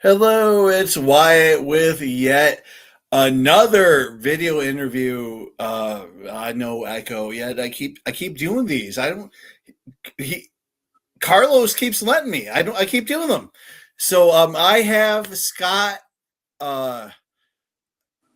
Hello, it's Wyatt with yet another video interview. I know Echo. Yet I keep doing these. I don't. He Carlos keeps letting me. I don't. I keep doing them. So I have Scott uh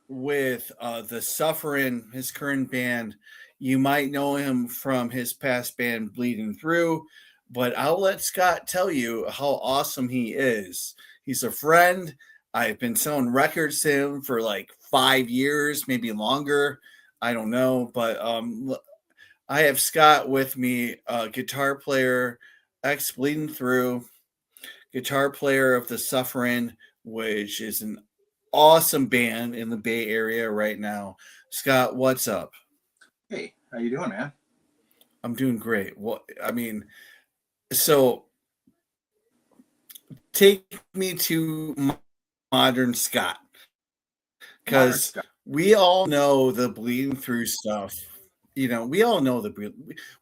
with the Suffering, his current band. You might know him from his past band Bleeding Through, but I'll let Scott tell you how awesome he is. He's a friend. I've been selling records to him for like 5 years, maybe longer. I don't know, but I have Scott with me, guitar player, ex Bleeding Through, guitar player of the Suffering, which is an awesome band in the Bay Area right now. Scott, what's up? Hey, how you doing, man? I'm doing great. So take me to modern Scott, Modern because Scott. we all know the bleeding through stuff. We all know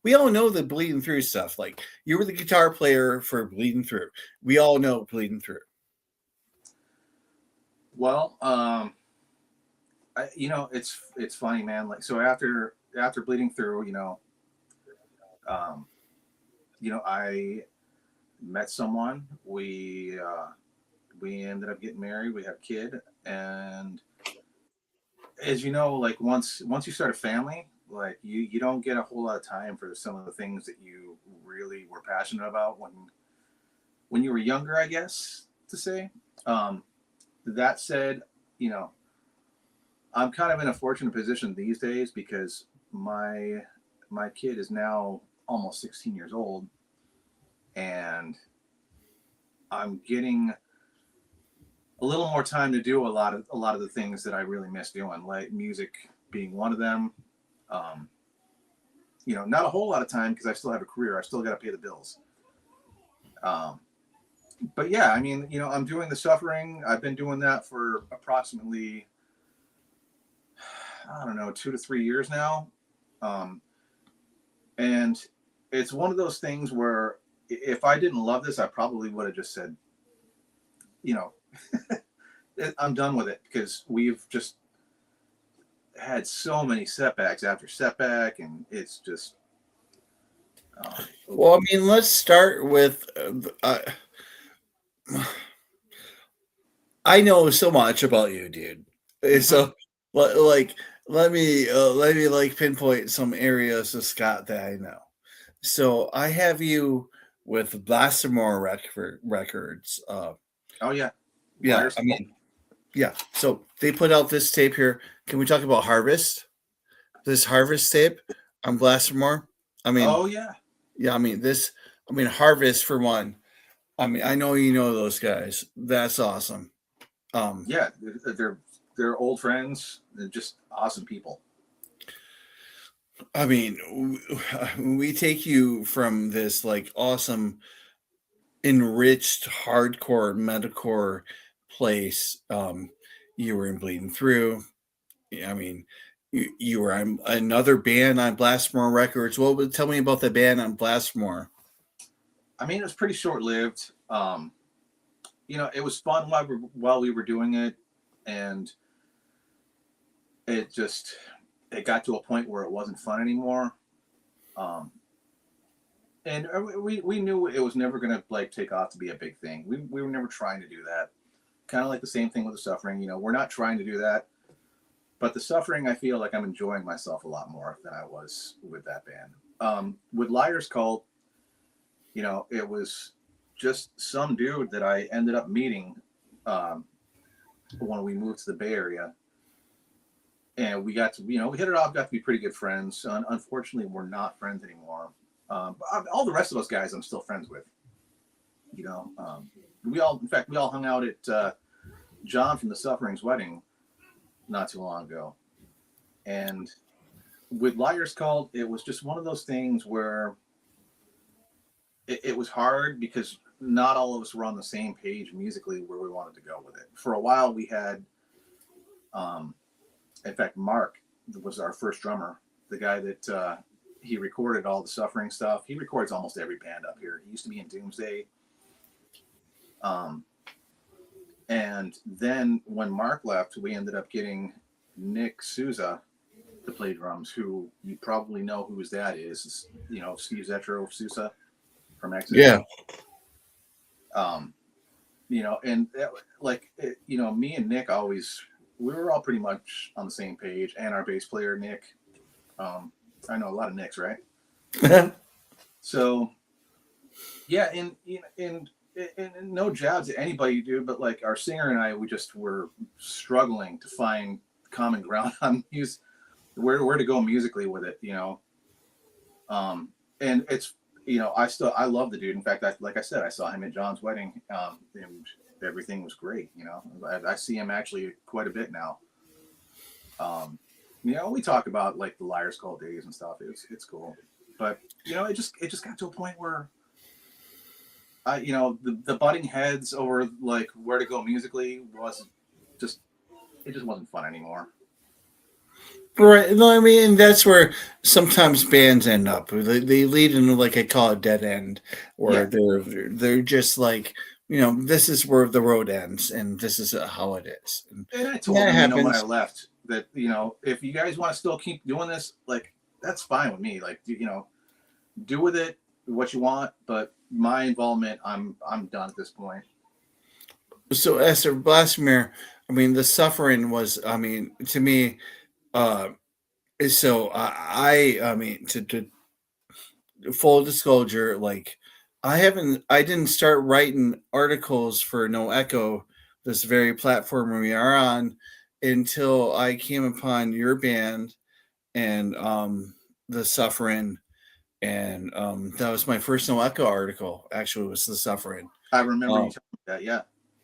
we all know the bleeding through stuff. Like you were the guitar player for Bleeding Through. We all know Bleeding Through. Well, it's funny, man. Like, so after bleeding through, um, I met someone. We ended up getting married. We have a kid, and as you know, like once you start a family, like you don't get a whole lot of time for some of the things that you really were passionate about when you were younger, I guess to say. Um, that said, you know, I'm kind of in a fortunate position these days because my kid is now almost 16 years old, and I'm getting a little more time to do a lot of the things that I really miss doing, like music being one of them. Um, not a whole lot of time because I still have a career. I still got to pay the bills. Um, but yeah, I mean, I'm doing the suffering. I've been doing that for approximately, I don't know, 2 to 3 years now. Um, and it's one of those things where if I didn't love this, I probably would have just said, you know, I'm done with it because we've just had so many setbacks after setback, and it's just, um, Well, I mean, let's start with. I know so much about you, dude. mhm. So, like, let me like pinpoint some areas of Scott that I know. So, I have you with Records. Oh yeah, Yeah, liars. I mean, yeah. So they put out this tape here. Can we talk about Harvest? This Harvest tape on Blasphemore. I mean, Oh yeah, yeah. I mean this. I mean Harvest for one. I mean, I know you know those guys. That's awesome. Um, yeah. They're old friends. They're just awesome people. I mean, we take you from this like awesome, enriched, hardcore, metalcore place. You were in Bleeding Through. Yeah, I mean, you were on another band on Blastmore Records. What would tell me about the band on Blastmore? I mean, it was pretty short lived. It was fun while we were doing it, and it just it got to a point where it wasn't fun anymore. Um, and we knew it was never gonna like take off to be a big thing. We were never trying to do that. Kind of like the same thing with the suffering. We're not trying to do that. But the suffering, I feel like I'm enjoying myself a lot more than I was with that band. With Liars Cult, it was just some dude that I ended up meeting um, when we moved to the Bay Area, and we got to, we hit it off, got to be pretty good friends. Unfortunately, we're not friends anymore. But all the rest of those guys, I'm still friends with. We all, in fact, we all hung out at John from the Suffering's wedding not too long ago, and with Liars Cult, it was just one of those things where it was hard because not all of us were on the same page musically where we wanted to go with it. For a while, we had, um, in fact, Mark was our first drummer, the guy that he recorded all the Suffering stuff. He records almost every band up here. He used to be in Doomsday. Um, And then when Mark left, we ended up getting Nick Souza to play drums, who you probably know who his dad is. You know, Steve Zetro Souza from Exodus. Yeah. You know, and that, like, you know, me and Nick always, we were all pretty much on the same page, and our bass player, Nick. I know a lot of Nicks, right? So, yeah, and no jabs at anybody, dude, but like our singer and I, we just were struggling to find common ground on music, where to go musically with it, you know. And it's, you know, I love the dude. In fact, like I said, I saw him at John's wedding, and everything was great. You know, I see him actually quite a bit now. You know, we talk about like the Liar's Call days and stuff. It's cool, but you know, it just got to a point where you know, the butting heads over like where to go musically was just, it just wasn't fun anymore. Right. No, I mean, that's where sometimes bands end up. They lead into like I call it dead end, where Yeah, they're just like, you know, this is where the road ends, and this is how it is. And and I told that them, you know, when I happens. left, that, you know, if you guys want to still keep doing this, like that's fine with me. Like, you know, do with it what you want, but my involvement, I'm done at this point. So, Esther Blasphemous, I mean, the suffering was, I mean, to me, uh, so I mean, to full disclosure, like I didn't start writing articles for No Echo, this very platform we are on, until I came upon your band and the Suffering, and that was my first No Echo article. Actually, was the Suffering. I remember you Um, telling me that. Yeah.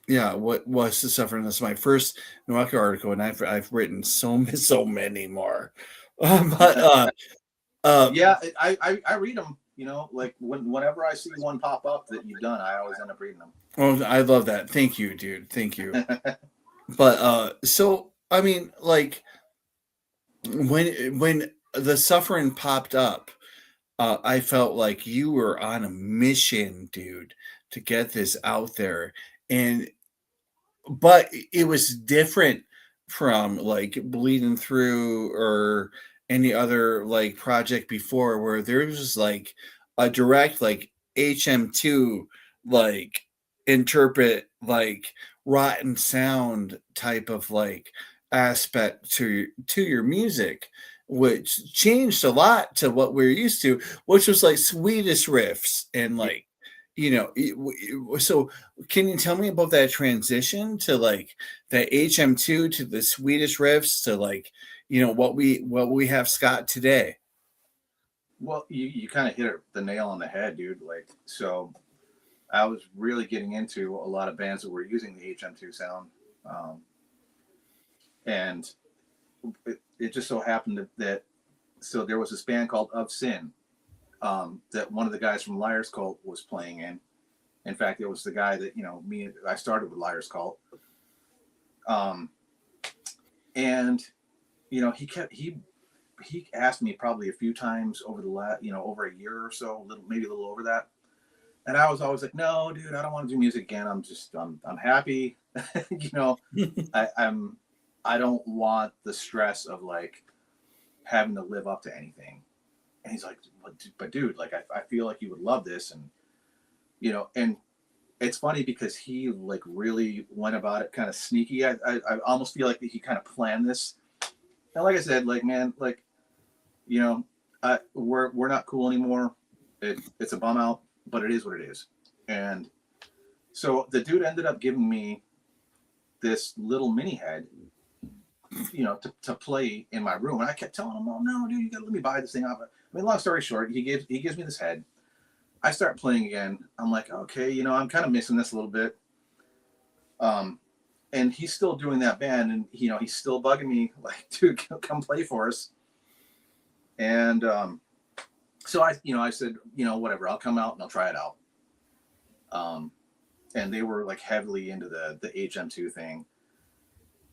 yeah, what was the Suffering? That's my first No Echo article, and I've written so many more. But uh, Yeah, I read them. You know, like whenever I see one pop up that you've done, I always end up reading oh, I love that. Thank you, dude. Thank you. them. But so I mean, like when the Suffering popped up, I felt like you were on a mission, dude, to get this out there. And but it was different from like Bleeding Through or any other like project before, where there was like a direct like HM2 like interpret like rotten sound type of like aspect to your music, which changed a lot to what we're used to, which was like Swedish riffs and Yeah. like, you know, so can you tell me about that transition to like the HM2 to the Swedish riffs to like, you know, what we have Scott today? Well, you kind of hit the nail on the head, dude. Like, so I was really getting into a lot of bands that were using the HM2 sound. Um, and it just so happened that, so there was this band called Of Sin, that one of the guys from Liar's Cult was playing in. In fact, it was the guy that, you know, I started with Liar's Cult. Um, and, you know, he asked me probably a few times over the last, you know, over a year or so, maybe a little over that. And I was always like, no, dude, I don't want to do music again. I'm happy. You know, I don't want the stress of like having to live up to anything. And he's like, but dude, like, I feel like you would love this. And, you know, and it's funny because he like really went about it kind of sneaky. I almost feel like he kind of planned this. And like I said, like, man, like, you know, we're not cool anymore. It's a bum out, but it is what it is. And so the dude ended up giving me this little mini head, you know, to play in my room. And I kept telling him, "Oh no, dude, you gotta let me buy this thing off." I mean, long story short, he gives me this head. I start playing again. I'm like, okay, you know, I'm kind of missing this a little bit. Um, and he's still doing that band, and you know, he's still bugging me, like, dude, come play for us. And so I said, you know, whatever, I'll come out and I'll try it out. Um, and they were like heavily into the HM2 thing.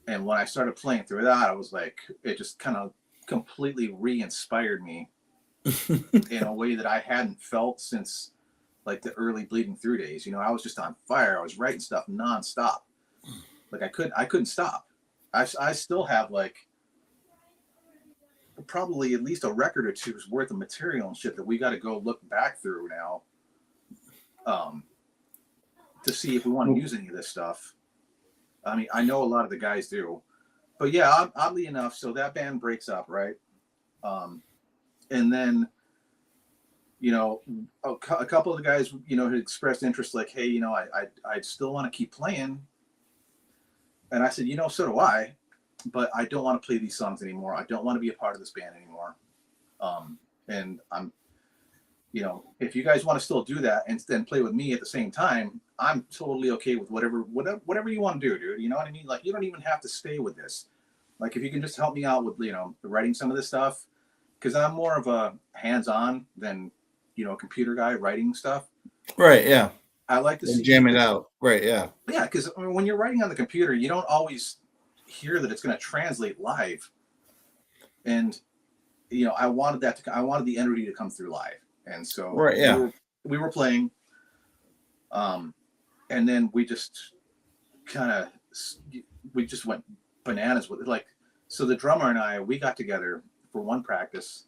And when I started playing through that, I was like, it just kind of completely re-inspired me in a way that I hadn't felt since like the early Bleeding Through days. You know, I was just on fire. I was writing stuff nonstop. Like I couldn't stop. I still have like probably at least a record or two's worth of material and shit that we got to go look back through now, to see if we want to use any of this stuff. I mean, I know a lot of the guys do, but yeah, oddly enough, so that band breaks up, right? And then, you know, a couple of the guys, you know, had expressed interest, like, hey, you know, I still want to keep playing. And I said, you know, so do I, but I don't want to play these songs anymore. I don't want to be a part of this band anymore. And I'm, you know, if you guys want to still do that and then play with me at the same time, I'm totally okay with whatever you want to do, dude. You know what I mean? Like, you don't even have to stay with this. Like, if you can just help me out with, you know, writing some of this stuff, because I'm more of a hands-on than, you know, a computer guy writing stuff. Right. Yeah. I like to see jam it out. Right. Yeah. Yeah, because I mean, when you're writing on the computer, you don't always hear that it's going to translate live. And you know, I wanted the energy to come through live. And so right. Yeah. we were playing, and then we just went bananas with it. Like, so the drummer and I, we got together for one practice,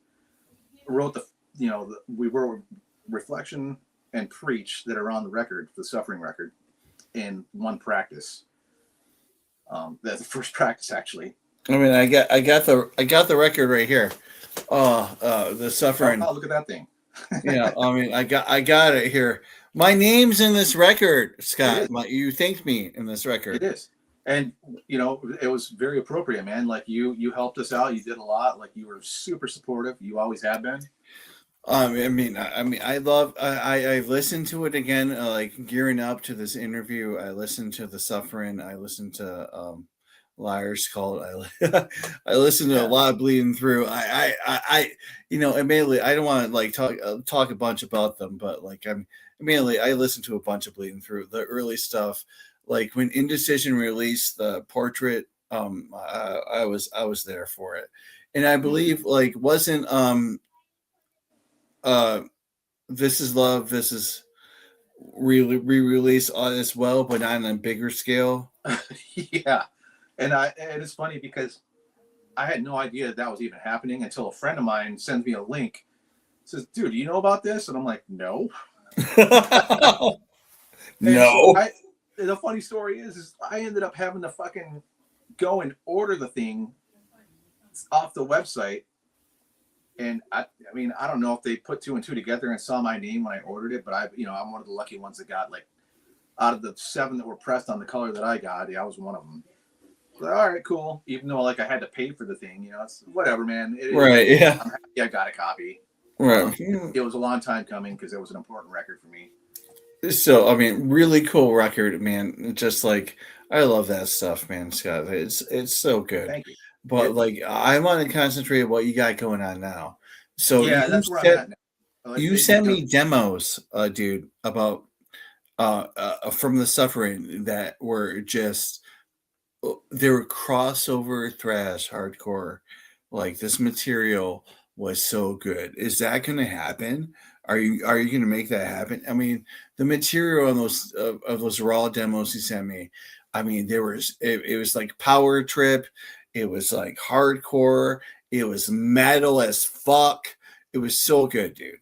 wrote we wrote Reflection and Preach that are on the record, the Suffering record, in one practice. That's the first practice, actually. I mean, I got the record right here. The Suffering. Oh, look at that thing. Yeah, I mean, I got it here. My name's in this record, Scott. You thanked me in this record. It is, and you know, it was very appropriate, man. Like you helped us out. You did a lot. Like, you were super supportive. You always have been. I listened to it again, like gearing up to this interview. I listened to The Suffering. I listened to Liar's Cult. I listened to a lot of Bleeding Through. You know, admittedly, I don't want to like talk a bunch about them, but like I listened to a bunch of Bleeding Through, the early stuff, like when Indecision released the Portrait. I was there for it, and I believe like wasn't This Is Love, This Is re-released as well, but on a bigger scale. Yeah, and it's funny because I had no idea that was even happening until a friend of mine sends me a link. Says, "Dude, do you know about this?" And I'm like, "No." No. So the funny story is I ended up having to fucking go and order the thing off the website. And I mean, I don't know if they put two and two together and saw my name when I ordered it, but I'm one of the lucky ones that got, like, out of the 7 that were pressed on the color that I got, I was one of them. But, all right, cool. Even though, like, I had to pay for the thing, you know, it's whatever, man. Right? Yeah. I'm happy I got a copy. Right. It was a long time coming because it was an important record for me. So, I mean, really cool record, man. Just like, I love that stuff, man, Scott. It's so good. Thank you. But like, I want to concentrate on what you got going on now. So yeah, that's where I'm at now. Like, you sent me demos, dude, about from The Suffering that were just, they were crossover thrash hardcore. Like, this material was so good. Is that going to happen? Are you going to make that happen? I mean, the material on those of those raw demos you sent me, I mean, it was like power trip. It was like hardcore. It was metal as fuck. It was so good, dude.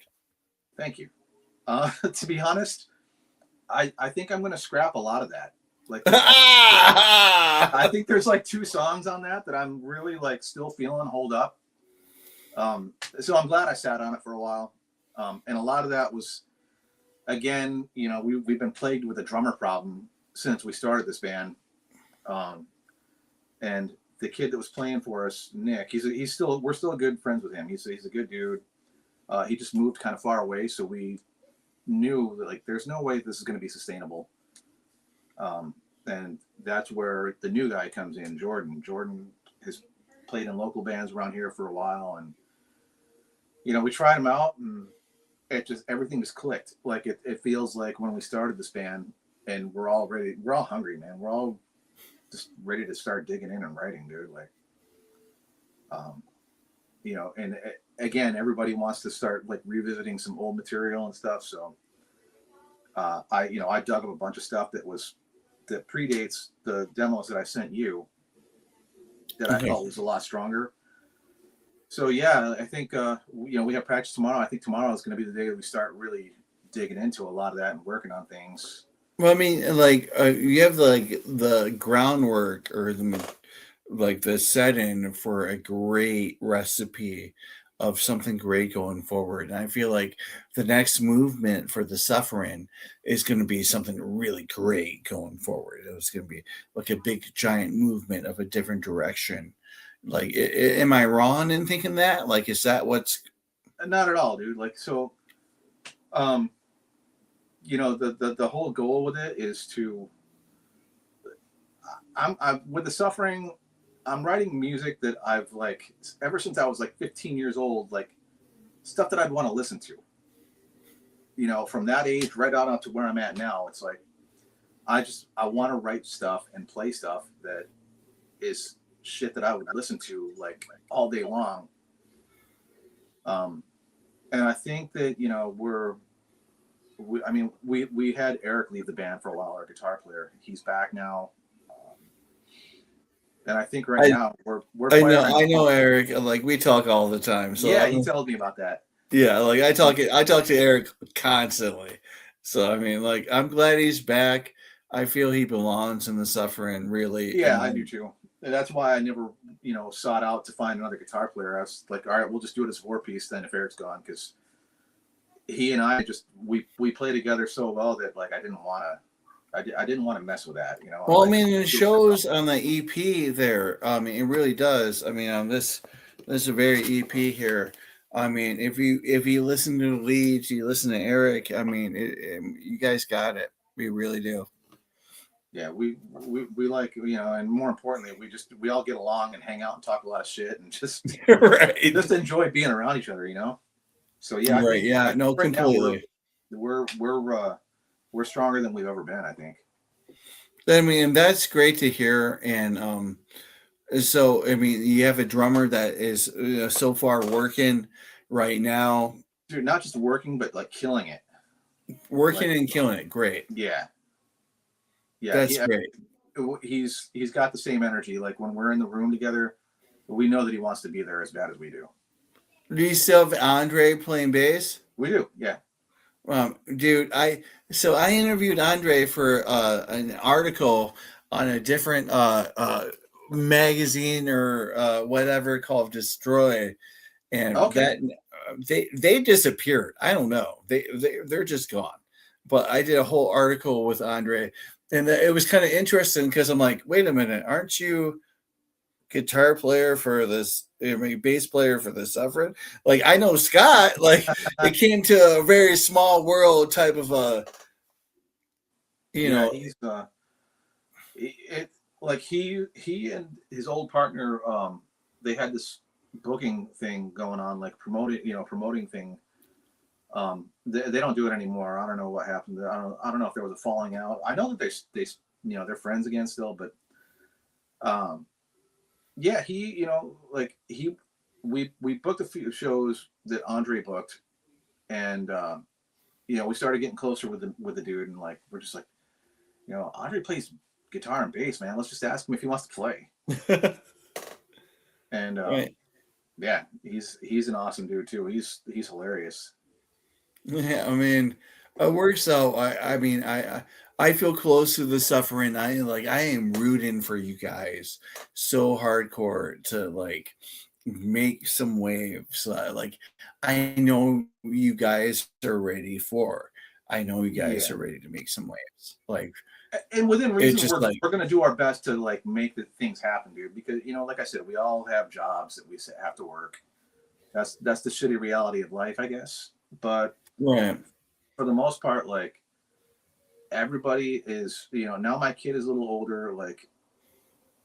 Thank you. To be honest, I think I'm going to scrap a lot of that. Like, I think there's like 2 songs on that I'm really like still feeling hold up. So I'm glad I sat on it for a while. And a lot of that was, again, you know, we've been plagued with a drummer problem since we started this band. And the kid that was playing for us, Nick, we're still good friends with him. He's a good dude. He just moved kind of far away, so we knew that, like, there's no way this is going to be sustainable. And that's where the new guy comes in, Jordan. Jordan has played in local bands around here for a while, and you know, we tried him out, and everything just clicked. Like, it feels like when we started this band, and we're all hungry, man. We're all just ready to start digging in and writing, dude. Like, you know, and again, everybody wants to start like revisiting some old material and stuff. So, I dug up a bunch of stuff that was that predates the demos that I sent you that I Okay. felt was a lot stronger. So yeah, I think we have practice tomorrow. I think tomorrow is going to be the day that we start really digging into a lot of that and working on things. Well, I mean, like you have like the groundwork or the setting for a great recipe of something great going forward. And I feel like the next movement for the suffering is going to be something really great going forward. It's going to be like a big giant movement of a different direction. Like, am I wrong in thinking that? Like, is that what's Not at all, dude. Like so, um, the whole goal with it is to I'm with the suffering. I'm writing music that I've like ever since I was like 15 years old, like stuff that I'd want to listen to. From that age right on up to where I'm at now, it's like I want to write stuff and play stuff that is shit that I would listen to like all day long. And I think that we had Eric leave the band for a while, our guitar player. He's back now, and I think right I now we're firing. I know Eric. Like we talk all the time. So Yeah, he tells me about that. yeah, like I talk to Eric constantly. So I mean, like I'm glad he's back. I feel he belongs in the suffering, really. Yeah, And I do too. And that's why I never, sought out to find another guitar player. I was like, all right, we'll just do it as a 4-piece then if Eric's gone, because he and I just we play together so well that like I didn't want to mess with that. well, I Like mean, it shows on the EP there. I mean, it really does. I mean, on this very EP here. I mean, if you listen to the leads, you listen to Eric. I mean, you guys got it. We really do. yeah, we like and more importantly, we all get along and hang out and talk a lot of shit and just Right. just enjoy being around each other. So yeah, Right. Yeah. I think No, right now completely. we're stronger than we've ever been. I think. I mean, that's great to hear. And so, I mean, you have a drummer that is so far working right now, Dude, not just working, but like killing it. working Like, and killing it. Great. yeah, yeah. That's great. He's got the same energy. Like when we're in the room together, we know that he wants to be there as bad as we do. Do you still have Andre playing bass? We do, yeah. Dude, I interviewed Andre for an article on a different magazine or whatever called Destroy, and Okay, that they disappeared. I don't know. They're just gone. But I did a whole article with Andre, and it was kind of interesting because I'm like, wait a minute, aren't you guitar player for this? I mean, bass player for the Suffering? Like I know Scott. Like it came to a very small world type of a, you yeah. know. He's like he and his old partner, they had this booking thing going on, like promoting thing. They don't do it anymore. I don't know what happened. I don't know if there was a falling out. I know that they they're friends again still, but yeah, we booked a few shows that Andre booked, and we started getting closer with the dude, and like we're just like, Andre plays guitar and bass, man. Let's just ask him if he wants to play. And Right. yeah, he's an awesome dude too. He's hilarious. Yeah, I mean, it works out. I mean, I feel close to the Suffering. I am rooting for you guys so hardcore to like make some waves. Like I know you guys are ready for. I know you guys Yeah, are ready to make some waves. Like and within it's reason, just like we're gonna do our best to like make the things happen, dude. Because like I said, we all have jobs that we have to work. That's the shitty reality of life, I guess. But right. for the most part, like everybody is, now my kid is a little older. Like,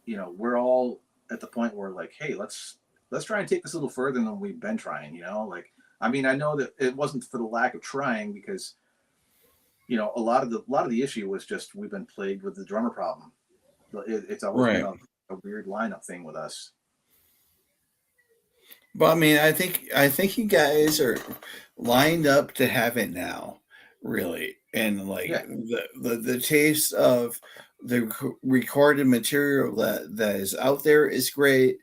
we're all at the point where like, hey, let's try and take this a little further than we've been trying. Like, I mean, I know that it wasn't for the lack of trying because, a lot of the issue was just we've been plagued with the drummer problem. It's always been Right. a weird lineup thing with us. But I mean, I think you guys are lined up to have it now, really. And like Yeah, the taste of recorded material that is out there is great.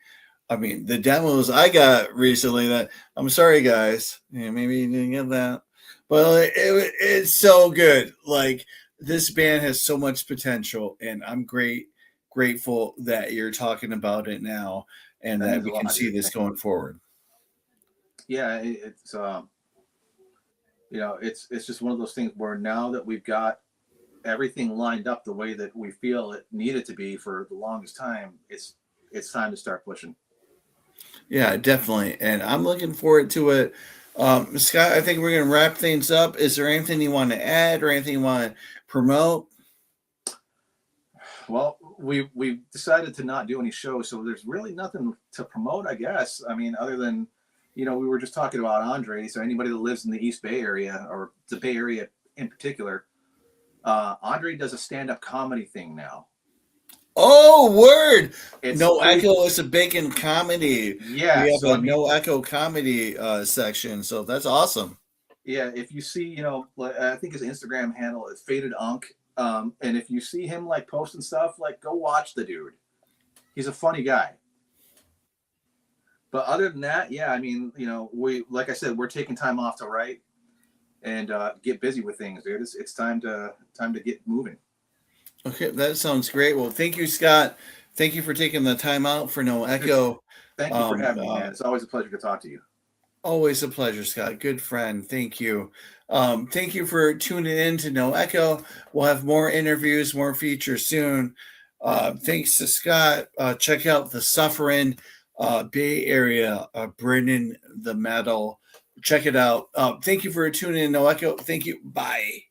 I mean, the demos I got recently that I'm sorry, guys, maybe you didn't get that, but it's so good. Like this band has so much potential, and I'm grateful that you're talking about it now and That that means a we can lot, see dude. this going forward. Yeah, it's it's just one of those things where now that we've got everything lined up the way that we feel it needed to be for the longest time, it's time to start pushing. Yeah, definitely, and I'm looking forward to it. Scott, I think we're gonna wrap things up. Is there anything you want to add or anything you want to promote? Well, we decided to not do any shows, so there's really nothing to promote, I guess. I mean, other than we were just talking about Andre. So anybody that lives in the East Bay area or the Bay Area in particular, Andre does a stand-up comedy thing now. Oh, word! It's No pretty. Echo is a big in comedy. Yeah. We have So I a mean, No Echo comedy section, so that's awesome. yeah. If you see, like, I think his Instagram handle is Faded Unk. And if you see him like posting stuff, like go watch the dude. He's a funny guy. But other than that, yeah, I mean, we like I said, we're taking time off to write and get busy with things, dude. It's time to get moving. Okay, that sounds great. Well, thank you, Scott. Thank you for taking the time out for No Echo. Thank you for Um, having me, man. uh, It's always a pleasure to talk to you. Always a pleasure, Scott. Good friend. Thank you. Thank you for tuning in to No Echo. We'll have more interviews, more features soon. Thanks to Scott. Check out the Suffering Bay Area, Brennan the Metal. Check it out. Thank you for tuning in, No Echo. Thank you. Bye.